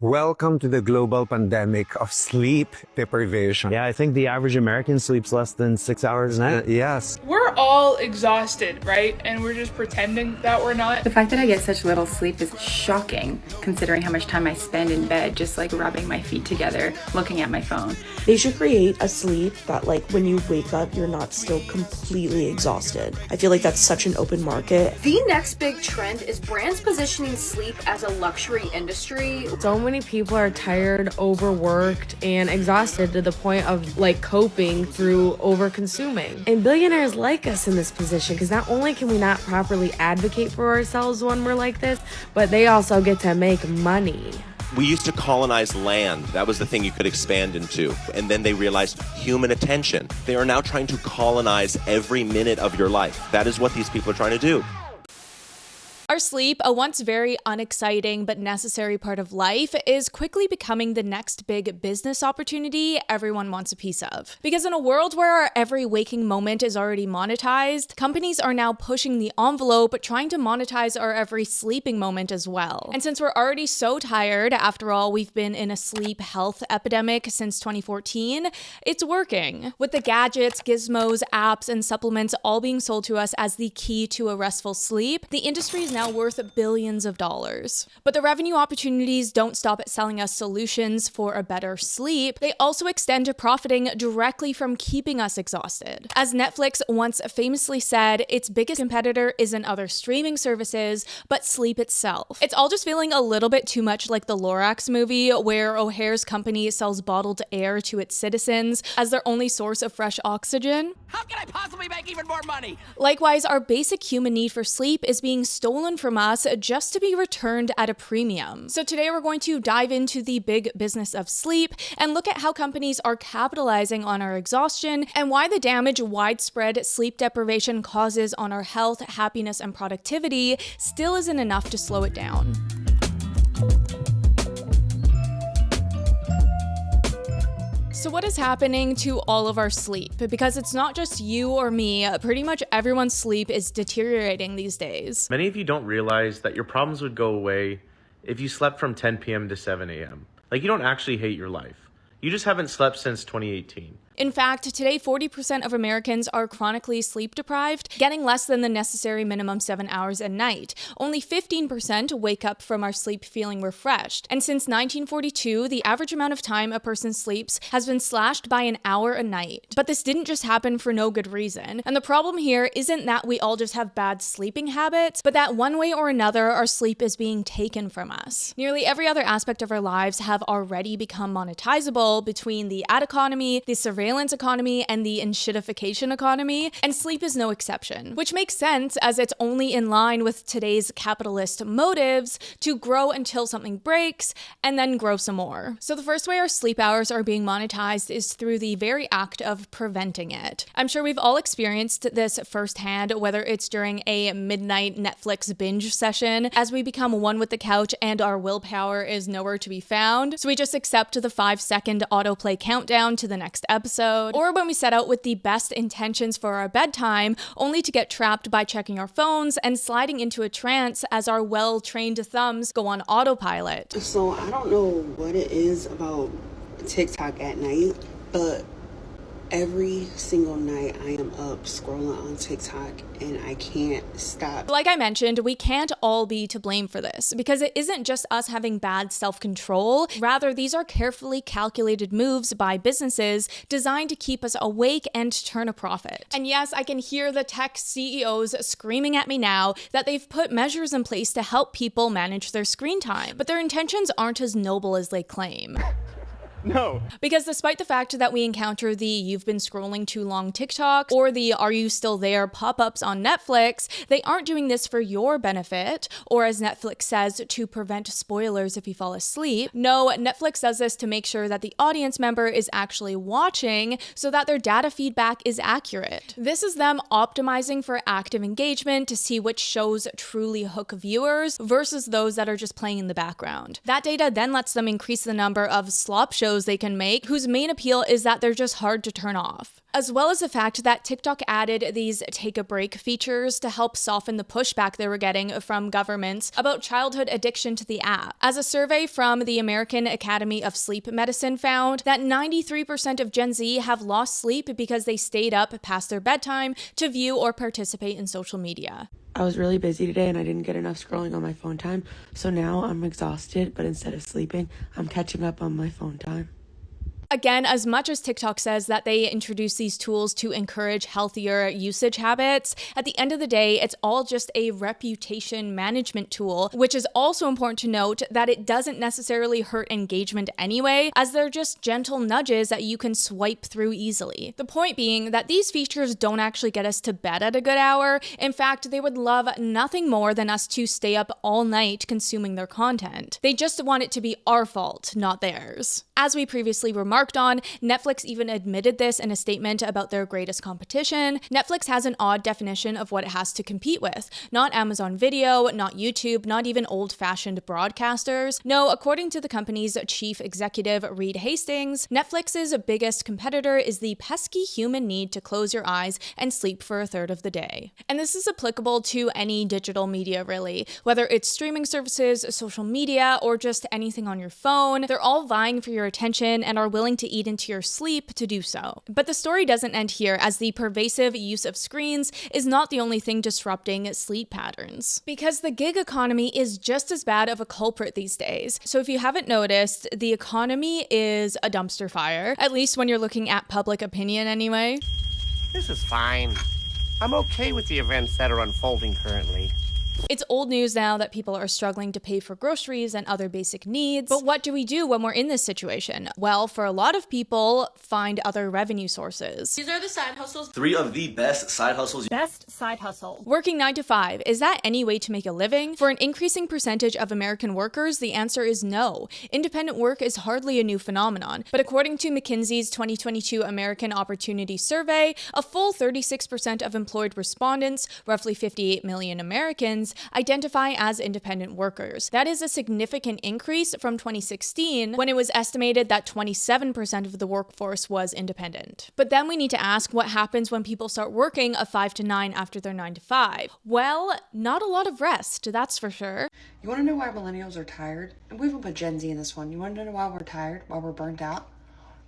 Welcome to the global pandemic of sleep deprivation. Yeah, I think the average American sleeps less than 6 hours a night. Yes. We're all exhausted, right? And we're just pretending that we're not. The fact that I get such little sleep is shocking, considering how much time I spend in bed just like rubbing my feet together, looking at my phone. They should create a sleep that like when you wake up, you're not still completely exhausted. I feel like that's such an open market. The next big trend is brands positioning sleep as a luxury industry. So many people are tired, overworked, and exhausted to the point of like coping through over consuming. And billionaires like us in this position because not only can we not properly advocate for ourselves when we're like this, but they also get to make money. We used to colonize land. That was the thing you could expand into. And then they realized human attention. They are now trying to colonize every minute of your life. That is what these people are trying to do. Our sleep, a once very unexciting but necessary part of life, is quickly becoming the next big business opportunity everyone wants a piece of. Because in a world where our every waking moment is already monetized, companies are now pushing the envelope, trying to monetize our every sleeping moment as well. And since we're already so tired, after all, we've been in a sleep health epidemic since 2014, it's working. With the gadgets, gizmos, apps, and supplements all being sold to us as the key to a restful sleep, the industry is now worth billions of dollars. But the revenue opportunities don't stop at selling us solutions for a better sleep. They also extend to profiting directly from keeping us exhausted. As Netflix once famously said, its biggest competitor isn't other streaming services, but sleep itself. It's all just feeling a little bit too much like the Lorax movie, where O'Hare's company sells bottled air to its citizens as their only source of fresh oxygen. How can I possibly make even more money? Likewise, our basic human need for sleep is being stolen from us just to be returned at a premium. So today we're going to dive into the big business of sleep and look at how companies are capitalizing on our exhaustion and why the damage widespread sleep deprivation causes on our health, happiness, and productivity still isn't enough to slow it down. So what is happening to all of our sleep? Because it's not just you or me, pretty much everyone's sleep is deteriorating these days. Many of you don't realize that your problems would go away if you slept from 10 p.m. to 7 a.m. Like, you don't actually hate your life. You just haven't slept since 2018. In fact, today 40% of Americans are chronically sleep deprived, getting less than the necessary minimum 7 hours a night. Only 15% wake up from our sleep feeling refreshed. And since 1942, the average amount of time a person sleeps has been slashed by an hour a night. But this didn't just happen for no good reason. And the problem here isn't that we all just have bad sleeping habits, but that one way or another, our sleep is being taken from us. Nearly every other aspect of our lives have already become monetizable between the ad economy, the surveillance economy, and the enshittification economy, and sleep is no exception. Which makes sense, as it's only in line with today's capitalist motives to grow until something breaks, and then grow some more. So the first way our sleep hours are being monetized is through the very act of preventing it. I'm sure we've all experienced this firsthand, whether it's during a midnight Netflix binge session, as we become one with the couch and our willpower is nowhere to be found, so we just accept the 5-second autoplay countdown to the next episode, or when we set out with the best intentions for our bedtime, only to get trapped by checking our phones and sliding into a trance as our well-trained thumbs go on autopilot. So I don't know what it is about TikTok at night, but every single night I am up scrolling on TikTok and I can't stop. Like I mentioned, we can't all be to blame for this because it isn't just us having bad self-control. Rather, these are carefully calculated moves by businesses designed to keep us awake and turn a profit. And yes, I can hear the tech CEOs screaming at me now that they've put measures in place to help people manage their screen time, but their intentions aren't as noble as they claim. No. Because despite the fact that we encounter the "you've been scrolling too long" TikToks or the "are you still there" pop-ups on Netflix, they aren't doing this for your benefit, or as Netflix says, to prevent spoilers if you fall asleep. No, Netflix does this to make sure that the audience member is actually watching so that their data feedback is accurate. This is them optimizing for active engagement to see which shows truly hook viewers versus those that are just playing in the background. That data then lets them increase the number of slop shows videos they can make, whose main appeal is that they're just hard to turn off. As well as the fact that TikTok added these take a break features to help soften the pushback they were getting from governments about childhood addiction to the app. As a survey from the American Academy of Sleep Medicine found that 93% of Gen Z have lost sleep because they stayed up past their bedtime to view or participate in social media. I was really busy today and I didn't get enough scrolling on my phone time, so now I'm exhausted, but instead of sleeping, I'm catching up on my phone time. Again, as much as TikTok says that they introduce these tools to encourage healthier usage habits, at the end of the day, it's all just a reputation management tool, which is also important to note that it doesn't necessarily hurt engagement anyway, as they're just gentle nudges that you can swipe through easily. The point being that these features don't actually get us to bed at a good hour. In fact, they would love nothing more than us to stay up all night consuming their content. They just want it to be our fault, not theirs. As we previously remarked on, Netflix even admitted this in a statement about their greatest competition. Netflix has an odd definition of what it has to compete with. Not Amazon Video, not YouTube, not even old-fashioned broadcasters. No, according to the company's chief executive, Reed Hastings, Netflix's biggest competitor is the pesky human need to close your eyes and sleep for a third of the day. And this is applicable to any digital media, really. Whether it's streaming services, social media, or just anything on your phone, they're all vying for your attention and are willing to eat into your sleep to do so. But the story doesn't end here, as the pervasive use of screens is not the only thing disrupting sleep patterns. Because the gig economy is just as bad of a culprit these days. So if you haven't noticed, the economy is a dumpster fire, at least when you're looking at public opinion anyway. This is fine. I'm okay with the events that are unfolding currently. It's old news now that people are struggling to pay for groceries and other basic needs. But what do we do when we're in this situation? Well, for a lot of people, find other revenue sources. These are the side hustles. 3 of the best side hustles. Best side hustle. Working 9 to 5. Is that any way to make a living? For an increasing percentage of American workers, the answer is no. Independent work is hardly a new phenomenon. But according to McKinsey's 2022 American Opportunity Survey, a full 36% of employed respondents, roughly 58 million Americans, identify as independent workers. That is a significant increase from 2016, when it was estimated that 27% of the workforce was independent. But then we need to ask what happens when people start working a 5 to 9 after their 9 to 5. Well, not a lot of rest, that's for sure. You want to know why millennials are tired? And we even put Gen Z in this one. You want to know why we're tired, why we're burnt out?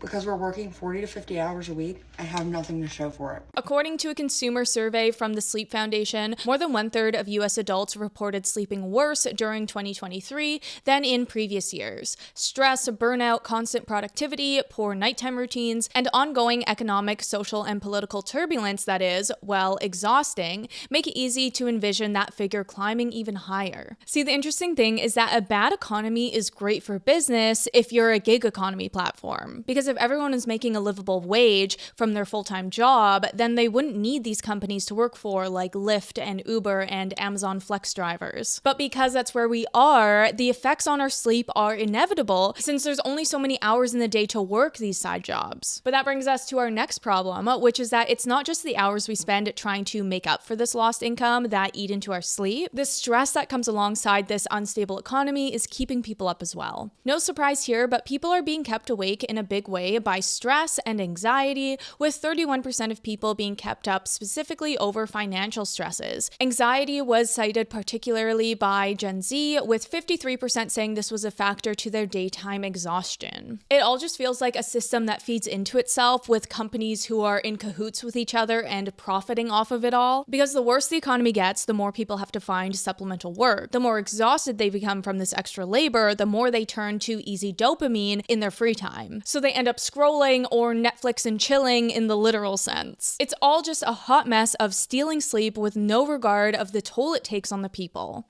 Because we're working 40 to 50 hours a week and have nothing to show for it. According to a consumer survey from the Sleep Foundation, more than 1/3 of US adults reported sleeping worse during 2023 than in previous years. Stress, burnout, constant productivity, poor nighttime routines, and ongoing economic, social, and political turbulence that is, well, exhausting, make it easy to envision that figure climbing even higher. See, the interesting thing is that a bad economy is great for business if you're a gig economy platform. Because if everyone is making a livable wage from their full-time job, then they wouldn't need these companies to work for, like Lyft and Uber and Amazon Flex drivers. But because that's where we are, the effects on our sleep are inevitable, since there's only so many hours in the day to work these side jobs. But that brings us to our next problem, which is that it's not just the hours we spend trying to make up for this lost income that eat into our sleep. The stress that comes alongside this unstable economy is keeping people up as well. No surprise here, but people are being kept awake in a big way by stress and anxiety, with 31% of people being kept up specifically over financial stresses. Anxiety was cited particularly by Gen Z, with 53% saying this was a factor to their daytime exhaustion. It all just feels like a system that feeds into itself, with companies who are in cahoots with each other and profiting off of it all. Because the worse the economy gets, the more people have to find supplemental work. The more exhausted they become from this extra labor, the more they turn to easy dopamine in their free time. So they end up scrolling or Netflix and chilling in the literal sense. It's all just a hot mess of stealing sleep with no regard of the toll it takes on the people.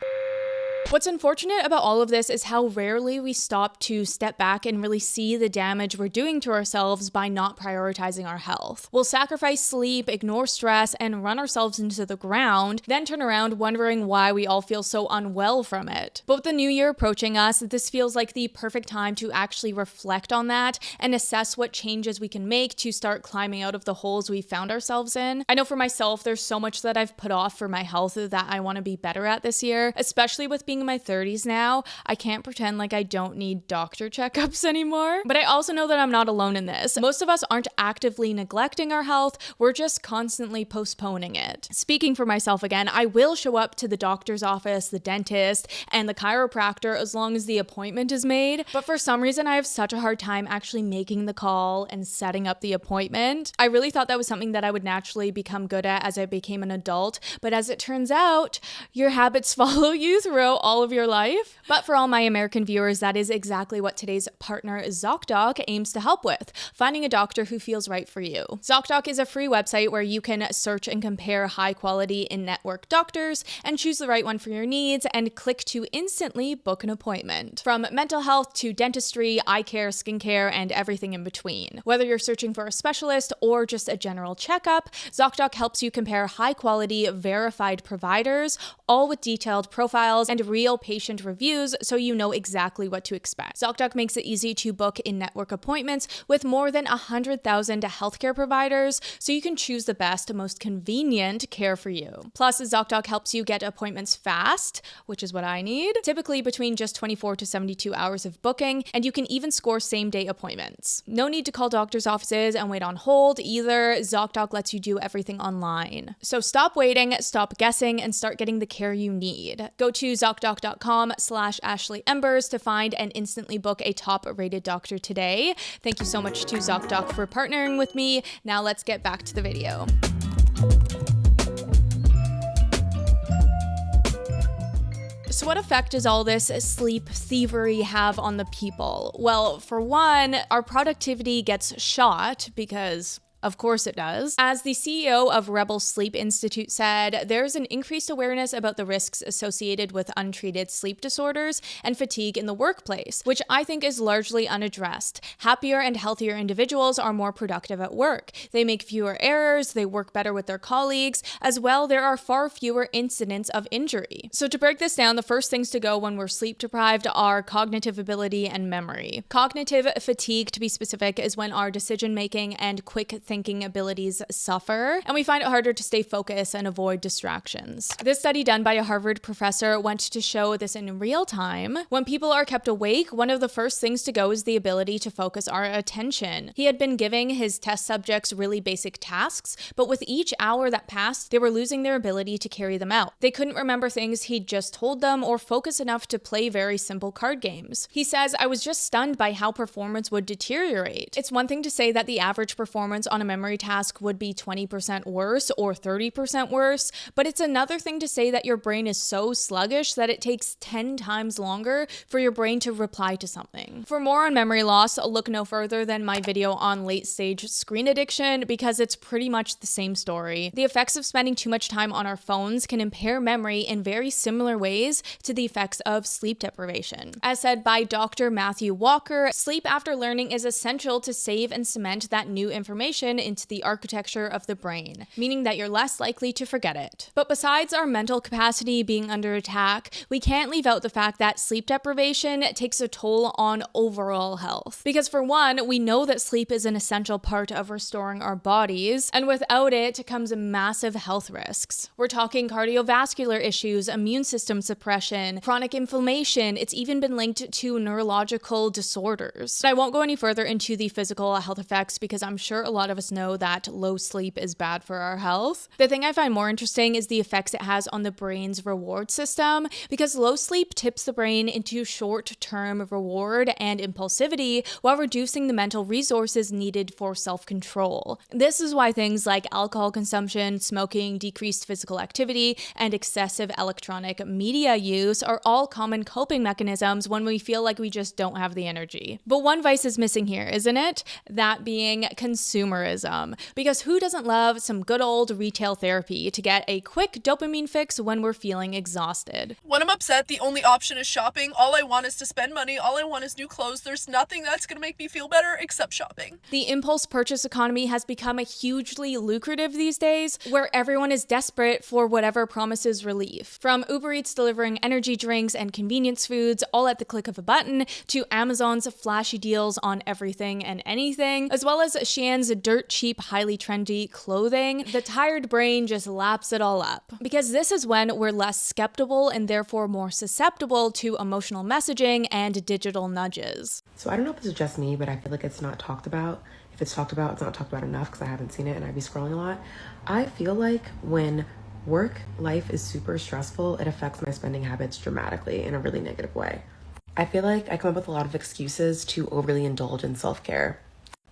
What's unfortunate about all of this is how rarely we stop to step back and really see the damage we're doing to ourselves by not prioritizing our health. We'll sacrifice sleep, ignore stress, and run ourselves into the ground, then turn around wondering why we all feel so unwell from it. But with the new year approaching us, this feels like the perfect time to actually reflect on that and assess what changes we can make to start climbing out of the holes we found ourselves in. I know for myself, there's so much that I've put off for my health that I want to be better at this year, especially with being being in my 30s now, I can't pretend like I don't need doctor checkups anymore. But I also know that I'm not alone in this. Most of us aren't actively neglecting our health, we're just constantly postponing it. Speaking for myself again, I will show up to the doctor's office, the dentist, and the chiropractor as long as the appointment is made. But for some reason, I have such a hard time actually making the call and setting up the appointment. I really thought that was something that I would naturally become good at as I became an adult, but as it turns out, your habits follow you throughout all of your life. But for all my American viewers, that is exactly what today's partner Zocdoc aims to help with, finding a doctor who feels right for you. Zocdoc is a free website where you can search and compare high-quality in-network doctors and choose the right one for your needs and click to instantly book an appointment. From mental health to dentistry, eye care, skincare, and everything in between. Whether you're searching for a specialist or just a general checkup, Zocdoc helps you compare high-quality, verified providers, all with detailed profiles and real patient reviews so you know exactly what to expect. Zocdoc makes it easy to book in-network appointments with more than 100,000 healthcare providers, so you can choose the best, most convenient care for you. Plus, Zocdoc helps you get appointments fast, which is what I need, typically between just 24 to 72 hours of booking, and you can even score same-day appointments. No need to call doctor's offices and wait on hold either. Zocdoc lets you do everything online. So stop waiting, stop guessing, and start getting the care you need. Go to Zocdoc.com/AshleyEmbers to find and instantly book a top-rated doctor today. Thank you so much to Zocdoc for partnering with me. Now let's get back to the video. So what effect does all this sleep thievery have on the people? Well, for one, our productivity gets shot because of course it does. As the CEO of Rebel Sleep Institute said, there's an increased awareness about the risks associated with untreated sleep disorders and fatigue in the workplace, which I think is largely unaddressed. Happier and healthier individuals are more productive at work. They make fewer errors, they work better with their colleagues. As well, there are far fewer incidents of injury. So to break this down, the first things to go when we're sleep deprived are cognitive ability and memory. Cognitive fatigue, to be specific, is when our decision-making and quick thinking abilities suffer, and we find it harder to stay focused and avoid distractions. This study done by a Harvard professor went to show this in real time. When people are kept awake, one of the first things to go is the ability to focus our attention. He had been giving his test subjects really basic tasks, but with each hour that passed, they were losing their ability to carry them out. They couldn't remember things he'd just told them or focus enough to play very simple card games. He says, "I was just stunned by how performance would deteriorate." It's one thing to say that the average performance on a memory task would be 20% worse or 30% worse, but it's another thing to say that your brain is so sluggish that it takes 10 times longer for your brain to reply to something. For more on memory loss, look no further than my video on late-stage screen addiction because it's pretty much the same story. The effects of spending too much time on our phones can impair memory in very similar ways to the effects of sleep deprivation. As said by Dr. Matthew Walker, sleep after learning is essential to save and cement that new information into the architecture of the brain, meaning that you're less likely to forget it. But besides our mental capacity being under attack, we can't leave out the fact that sleep deprivation takes a toll on overall health. Because for one, we know that sleep is an essential part of restoring our bodies, and without it comes massive health risks. We're talking cardiovascular issues, immune system suppression, chronic inflammation. It's even been linked to neurological disorders. I won't go any further into the physical health effects because I'm sure a lot of us know that low sleep is bad for our health. The thing I find more interesting is the effects it has on the brain's reward system, because low sleep tips the brain into short-term reward and impulsivity while reducing the mental resources needed for self-control. This is why things like alcohol consumption, smoking, decreased physical activity, and excessive electronic media use are all common coping mechanisms when we feel like we just don't have the energy. But one vice is missing here, isn't it? That being consumerism. Because who doesn't love some good old retail therapy to get a quick dopamine fix when we're feeling exhausted? When I'm upset, the only option is shopping. All I want is to spend money. All I want is new clothes. There's nothing that's gonna make me feel better except shopping. The impulse purchase economy has become a hugely lucrative these days, where everyone is desperate for whatever promises relief. From Uber Eats delivering energy drinks and convenience foods all at the click of a button, to Amazon's flashy deals on everything and anything, as well as Shein's dirt dirt cheap, highly trendy clothing, the tired brain just laps it all up. Because this is when we're less skeptical and therefore more susceptible to emotional messaging and digital nudges. So I don't know if it's just me, but I feel like it's not talked about. If it's talked about, it's not talked about enough because I haven't seen it and I'd be scrolling a lot. I feel like when work life is super stressful, it affects my spending habits dramatically in a really negative way. I feel like I come up with a lot of excuses to overly indulge in self-care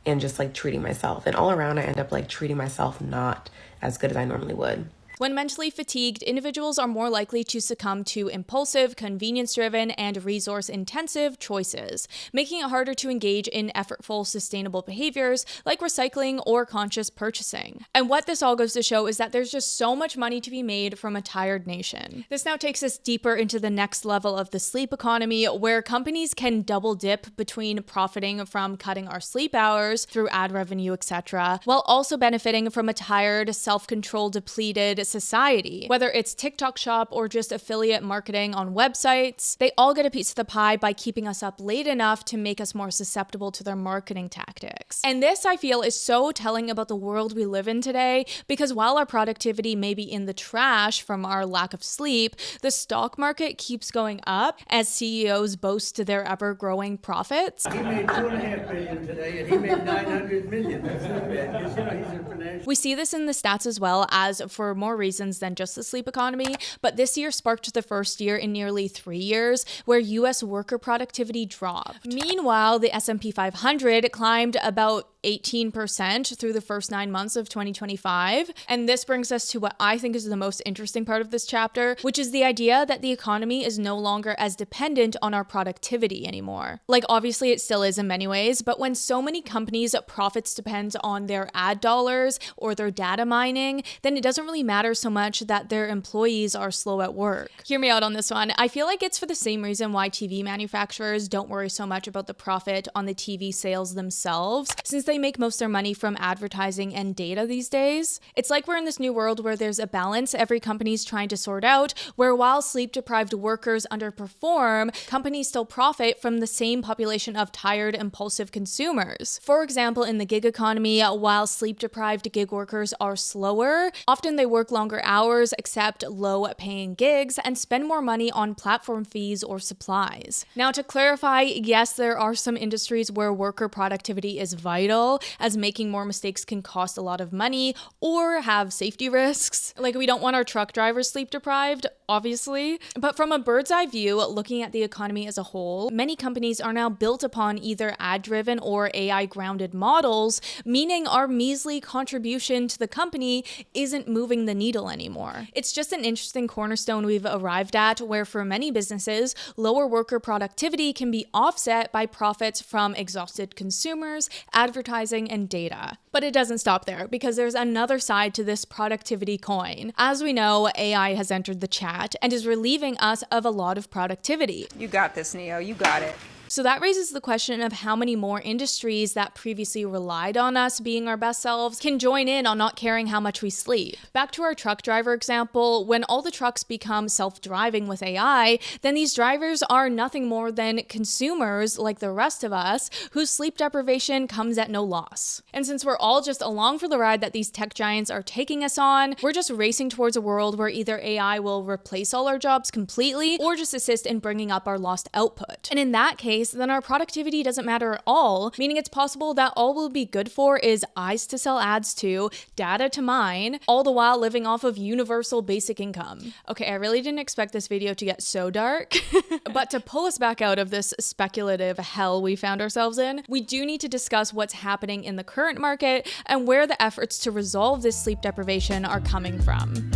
and just like treating myself. And all around, I end up like treating myself not as good as I normally would. When mentally fatigued, individuals are more likely to succumb to impulsive, convenience-driven, and resource-intensive choices, making it harder to engage in effortful, sustainable behaviors like recycling or conscious purchasing. And what this all goes to show is that there's just so much money to be made from a tired nation. This now takes us deeper into the next level of the sleep economy, where companies can double dip between profiting from cutting our sleep hours through ad revenue, etc., while also benefiting from a tired, self-control depleted society. Whether it's TikTok Shop or just affiliate marketing on websites, they all get a piece of the pie by keeping us up late enough to make us more susceptible to their marketing tactics. And this, I feel, is so telling about the world we live in today, because while our productivity may be in the trash from our lack of sleep, the stock market keeps going up as CEOs boast their ever-growing profits. He made $2.5 billion today, and he made $900 million. That's not bad, because he's a financial. We see this in the stats as well as for more reasons than just the sleep economy, but this year sparked the first year in nearly 3 years where US worker productivity dropped. Meanwhile, the S&P 500 climbed about 18% through the first 9 months of 2025. And this brings us to what I think is the most interesting part of this chapter, which is the idea that the economy is no longer as dependent on our productivity anymore. Like, obviously it still is in many ways, but when so many companies' profits depend on their ad dollars or their data mining, then it doesn't really matter so much that their employees are slow at work. Hear me out on this one. I feel like it's for the same reason why TV manufacturers don't worry so much about the profit on the TV sales themselves, since they make most of their money from advertising and data these days. It's like we're in this new world where there's a balance every company's trying to sort out, where while sleep-deprived workers underperform, companies still profit from the same population of tired, impulsive consumers. For example, in the gig economy, while sleep-deprived gig workers are slower, often they work longer hours, accept low-paying gigs, and spend more money on platform fees or supplies. Now, to clarify, yes, there are some industries where worker productivity is vital, as making more mistakes can cost a lot of money or have safety risks. Like, we don't want our truck drivers sleep deprived, obviously. But from a bird's eye view, looking at the economy as a whole, many companies are now built upon either ad-driven or AI-grounded models, meaning our measly contribution to the company isn't moving the needle anymore. It's just an interesting cornerstone we've arrived at, where for many businesses, lower worker productivity can be offset by profits from exhausted consumers, advertising, and data. But it doesn't stop there, because there's another side to this productivity coin. As we know, AI has entered the chat and is relieving us of a lot of productivity. You got this, Neo. You got it. So that raises the question of how many more industries that previously relied on us being our best selves can join in on not caring how much we sleep. Back to our truck driver example, when all the trucks become self-driving with AI, then these drivers are nothing more than consumers like the rest of us, whose sleep deprivation comes at no loss. And since we're all just along for the ride that these tech giants are taking us on, we're just racing towards a world where either AI will replace all our jobs completely or just assist in bringing up our lost output. And in that case, then our productivity doesn't matter at all, meaning it's possible that all we'll be good for is eyes to sell ads to, data to mine, all the while living off of universal basic income. Okay, I really didn't expect this video to get so dark, but to pull us back out of this speculative hell we found ourselves in, we do need to discuss what's happening in the current market and where the efforts to resolve this sleep deprivation are coming from.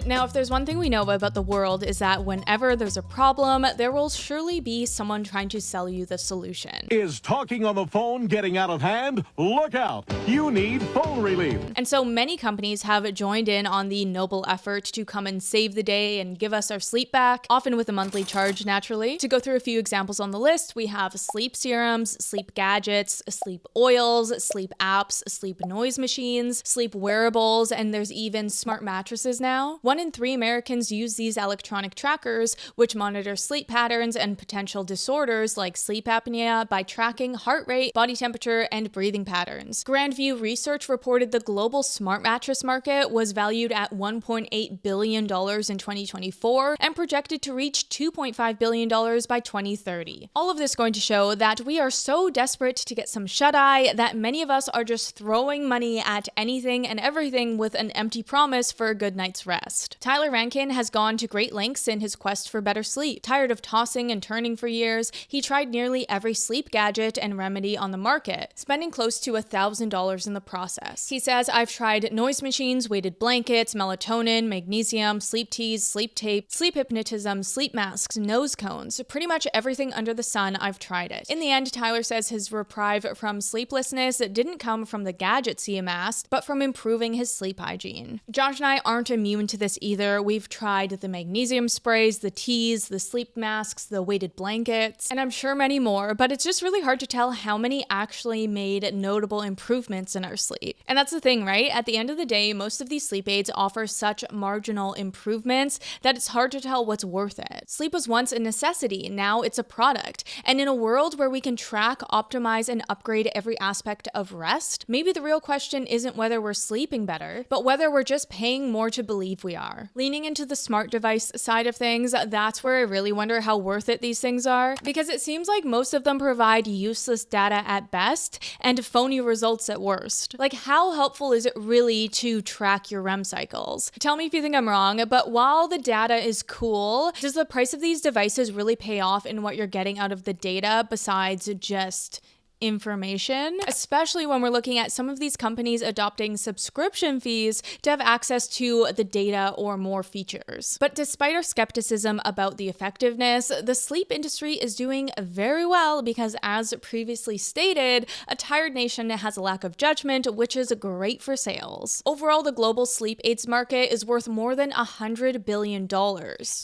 Now, if there's one thing we know about the world is that whenever there's a problem, there will surely be someone trying to sell you the solution. Is talking on the phone getting out of hand? Look out! You need phone relief. And so many companies have joined in on the noble effort to come and save the day and give us our sleep back, often with a monthly charge, naturally. To go through a few examples on the list, we have sleep serums, sleep gadgets, sleep oils, sleep apps, sleep noise machines, sleep wearables, and there's even smart mattresses now. One 1 in 3 Americans use these electronic trackers, which monitor sleep patterns and potential disorders like sleep apnea by tracking heart rate, body temperature, and breathing patterns. Grandview Research reported the global smart mattress market was valued at $1.8 billion in 2024 and projected to reach $2.5 billion by 2030. All of this going to show that we are so desperate to get some shut-eye that many of us are just throwing money at anything and everything with an empty promise for a good night's rest. Tyler Rankin has gone to great lengths in his quest for better sleep. Tired of tossing and turning for years, he tried nearly every sleep gadget and remedy on the market, spending close to $1,000 in the process. He says, "I've tried noise machines, weighted blankets, melatonin, magnesium, sleep teas, sleep tape, sleep hypnotism, sleep masks, nose cones, pretty much everything under the sun, I've tried it." In the end, Tyler says his reprieve from sleeplessness didn't come from the gadgets he amassed, but from improving his sleep hygiene. Josh and I aren't immune to this either. We've tried the magnesium sprays, the teas, the sleep masks, the weighted blankets, and I'm sure many more, but it's just really hard to tell how many actually made notable improvements in our sleep. And that's the thing, right? At the end of the day, most of these sleep aids offer such marginal improvements that it's hard to tell what's worth it. Sleep was once a necessity, now it's a product. And in a world where we can track, optimize, and upgrade every aspect of rest, maybe the real question isn't whether we're sleeping better, but whether we're just paying more to believe we are. Leaning into the smart device side of things, that's where I really wonder how worth it these things are, because it seems like most of them provide useless data at best and phony results at worst. Like, how helpful is it really to track your REM cycles? Tell me if you think I'm wrong, but while the data is cool, does the price of these devices really pay off in what you're getting out of the data besides just information, especially when we're looking at some of these companies adopting subscription fees to have access to the data or more features. But despite our skepticism about the effectiveness, the sleep industry is doing very well because, as previously stated, a tired nation has a lack of judgment, which is great for sales. Overall, the global sleep aids market is worth more than $100 billion.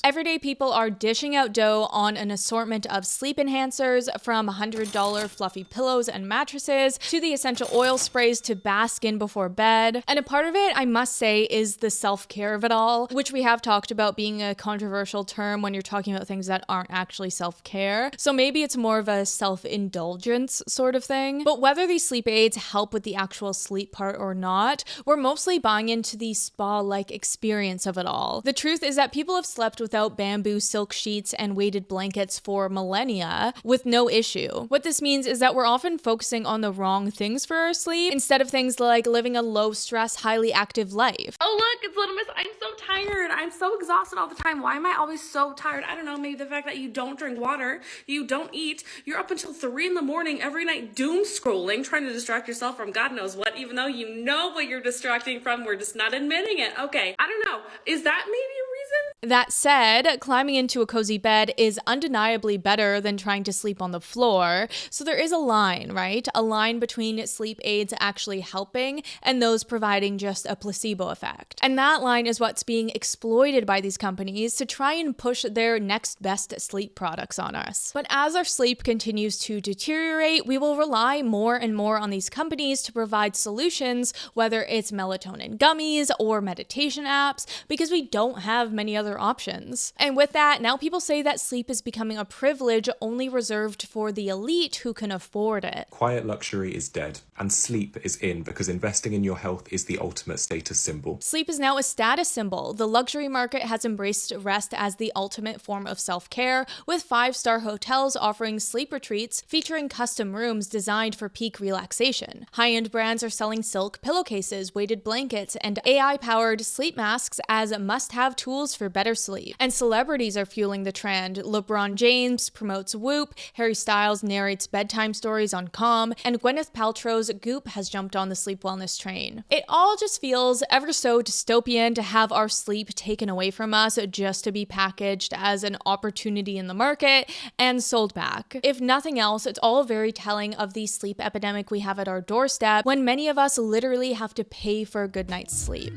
Everyday people are dishing out dough on an assortment of sleep enhancers, from $100 fluffy pillows and mattresses to the essential oil sprays to bask in before bed. And a part of it, I must say, is the self-care of it all, which we have talked about being a controversial term when you're talking about things that aren't actually self-care. So maybe it's more of a self-indulgence sort of thing. But whether these sleep aids help with the actual sleep part or not, we're mostly buying into the spa-like experience of it all. The truth is that people have slept without bamboo silk sheets and weighted blankets for millennia with no issue. What this means is that we're often focusing on the wrong things for our sleep instead of things like living a low-stress, highly active life. Oh look, it's Little Miss. I'm so tired. I'm so exhausted all the time. Why am I always so tired? I don't know, maybe the fact that you don't drink water, you don't eat, you're up until 3 in the morning every night doom scrolling, trying to distract yourself from God knows what, even though you know what you're distracting from, we're just not admitting it. Okay, I don't know. Is that maybe a reason? That said, climbing into a cozy bed is undeniably better than trying to sleep on the floor, so there is a line, right? A line between sleep aids actually helping and those providing just a placebo effect. And that line is what's being exploited by these companies to try and push their next best sleep products on us. But as our sleep continues to deteriorate, we will rely more and more on these companies to provide solutions, whether it's melatonin gummies or meditation apps, because we don't have many other options. And with that, now people say that sleep is becoming a privilege only reserved for the elite who can afford it. Quiet luxury is dead, and sleep is in, because investing in your health is the ultimate status symbol. Sleep is now a status symbol. The luxury market has embraced rest as the ultimate form of self-care, with 5-star hotels offering sleep retreats featuring custom rooms designed for peak relaxation. High-end brands are selling silk pillowcases, weighted blankets, and AI-powered sleep masks as must-have tools for better sleep. And celebrities are fueling the trend. LeBron James promotes Whoop, Harry Styles narrates bedtime stories on Calm, and Gwyneth Paltrow's Goop has jumped on the sleep wellness train. It all just feels ever so dystopian to have our sleep taken away from us just to be packaged as an opportunity in the market and sold back. If nothing else, it's all very telling of the sleep epidemic we have at our doorstep, when many of us literally have to pay for a good night's sleep.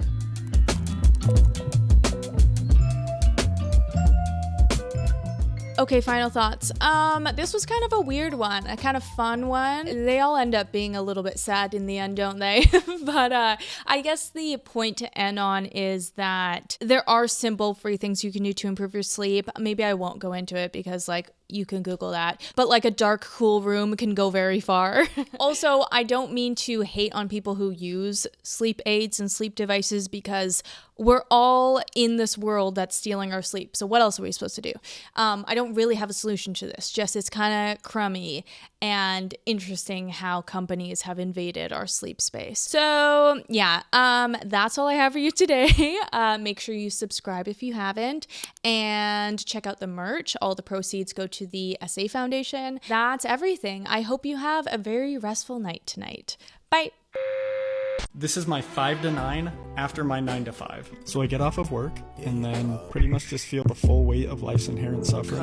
Okay, final thoughts. This was kind of a weird one, a kind of fun one. They all end up being a little bit sad in the end, don't they? But I guess the point to end on is that there are simple free things you can do to improve your sleep. Maybe I won't go into it because like you can Google that, but like a dark, cool room can go very far. Also, I don't mean to hate on people who use sleep aids and sleep devices because we're all in this world that's stealing our sleep. So what else are we supposed to do? I don't really have a solution to this, just it's kind of crummy and interesting how companies have invaded our sleep space. So yeah, that's all I have for you today. Make sure you subscribe if you haven't and check out the merch. All the proceeds go to the SA Foundation. That's everything. I hope you have a very restful night tonight. Bye. This is my 5 to 9 after my 9 to 5. So I get off of work and then pretty much just feel the full weight of life's inherent suffering.